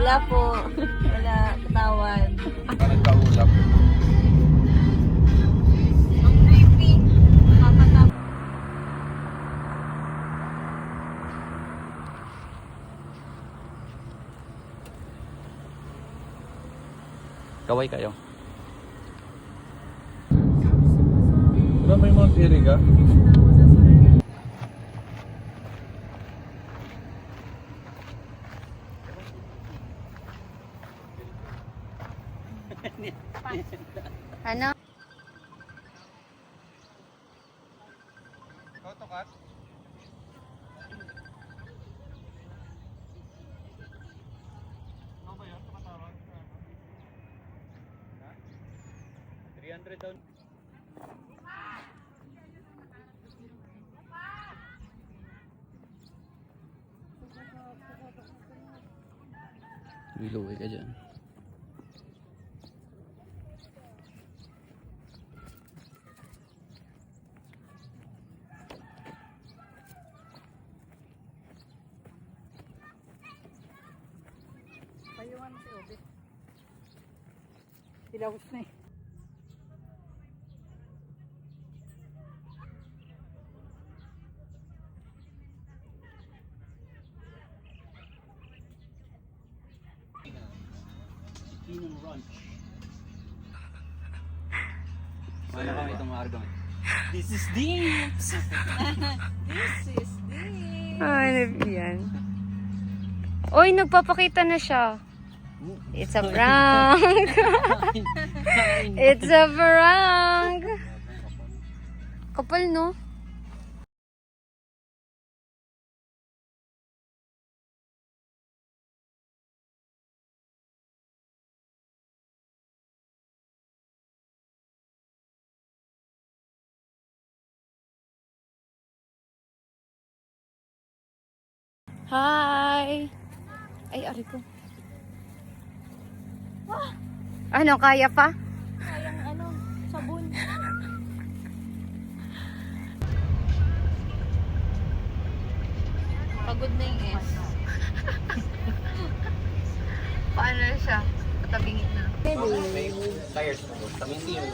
Wala po. Wala. Katawan. Parang kaulap. Ang creepy. Nakakatap. Kaway kayo. Diba may Mount Iriga? Ano? Autocat? Ano ba yun? Tumatawag? 300 down. Luwi ka dyan. Payungan si Obi. Tilawos na eh. Wala kami itong argument. This is deep. Ano yan? Uy, nagpapakita na siya. It's a prank. It's a prank. Kapal, no? Hi! Ay, ari ko. Ano, kaya pa? Kayang ano, sabon. Pagod na yung S. Paano siya? Patabingin na. May tires na. Taminti yung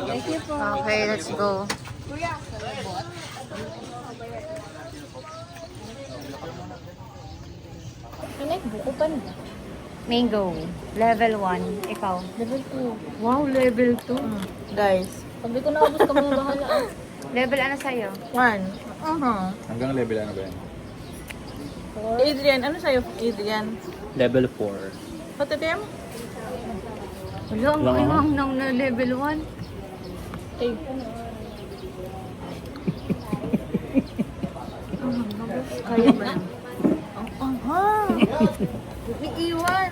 Thank you po. Okay, let's go. Kuya, salabot. Ano yung buko pa na? Mango, level 1. Ikaw? Level 2. Wow, level 2. Guys, pag di ko naubos kami na bahala. Level ano sa'yo? 1. Hanggang level ano ba yan? Adrian, ano sa'yo, Adrian? Level 4. Pati Dem? Wala, ang Wala nga. anghang nang na level 1. Eh. Kaya ba? Aha! Iiwan!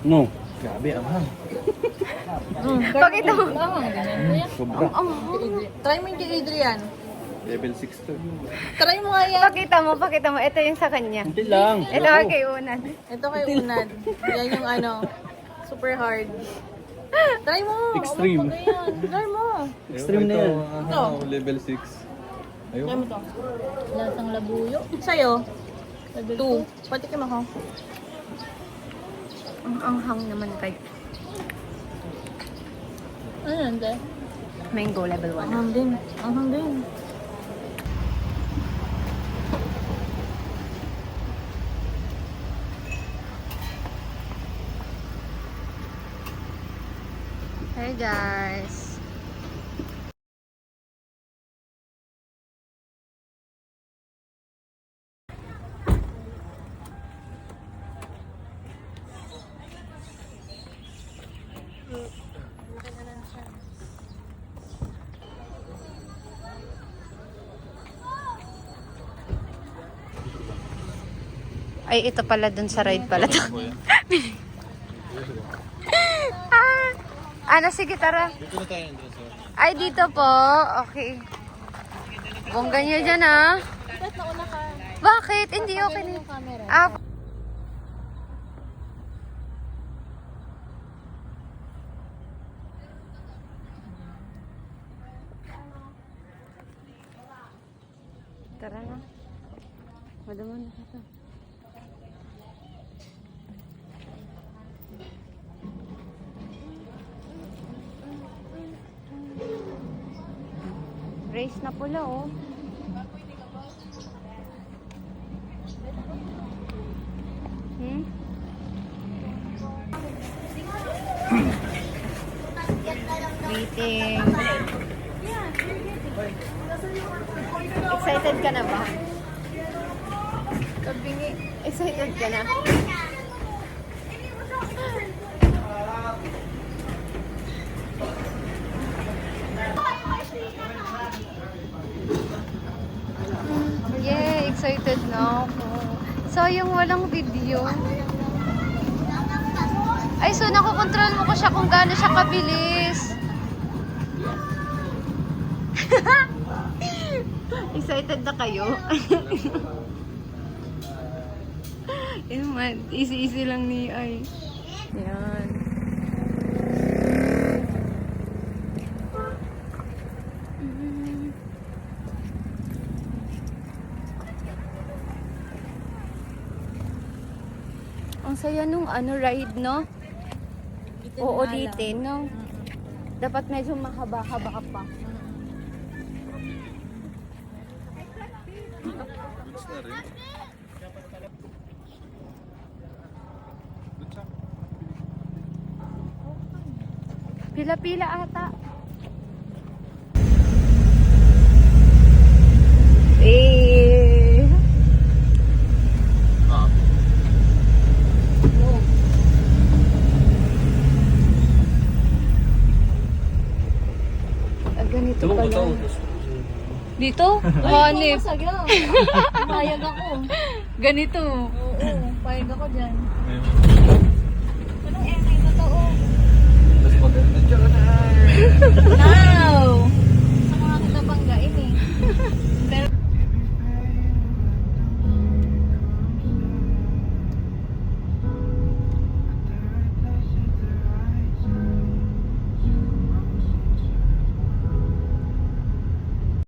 No. Grabe, anghang. Pakita mo. Sobra. Try mo yung kay Adrian. Level 6 to. Try mo nga yan. Pakita mo. Ito yung sa kanya. Hindi lang. Ito kay Unan. Ito kay Unad. Yan yung ano, super hard. Try mo! Extreme. Umabot na yan. Try mo! Extreme na yan. Ito. Level 6. Ayun. Try mo to. Lasang labuyo. Sa'yo? 2. Patikim ako. Ang anghang naman kay Ano yan, te? Mango level 1. Anghang din. Anghang din. Hey guys. Ay, ito pala dun sa ride pala to. Ano, sige, tara. Dito na tayo nandun sir. Ay, dito po. Okay. Bongga nyo dyan, ah. Ba't nauna ka? Bakit? Hindi okay na. Yung camera. Ah, Tara na. Madama na kita. Race na pula, oh. Hmm? Meeting. Excited ka na ba? Kabingi, excited ka na? Yeah, excited na ako. Sayang walang video. Ay, so nakokontrol mo ko siya kung gaano siya kabilis. Excited na kayo? Yan, easy-easy lang ni Ay. Yan. Ang saya nung ride, no? Oo, dito, no? Dapat medyo mahaba-haba pa. Goods na rin. Goods ako. Pila-pila ata. Eh. Ganito pala. Dito? Hanip. Payag ako. Ganito. Oo, payag ako dyan.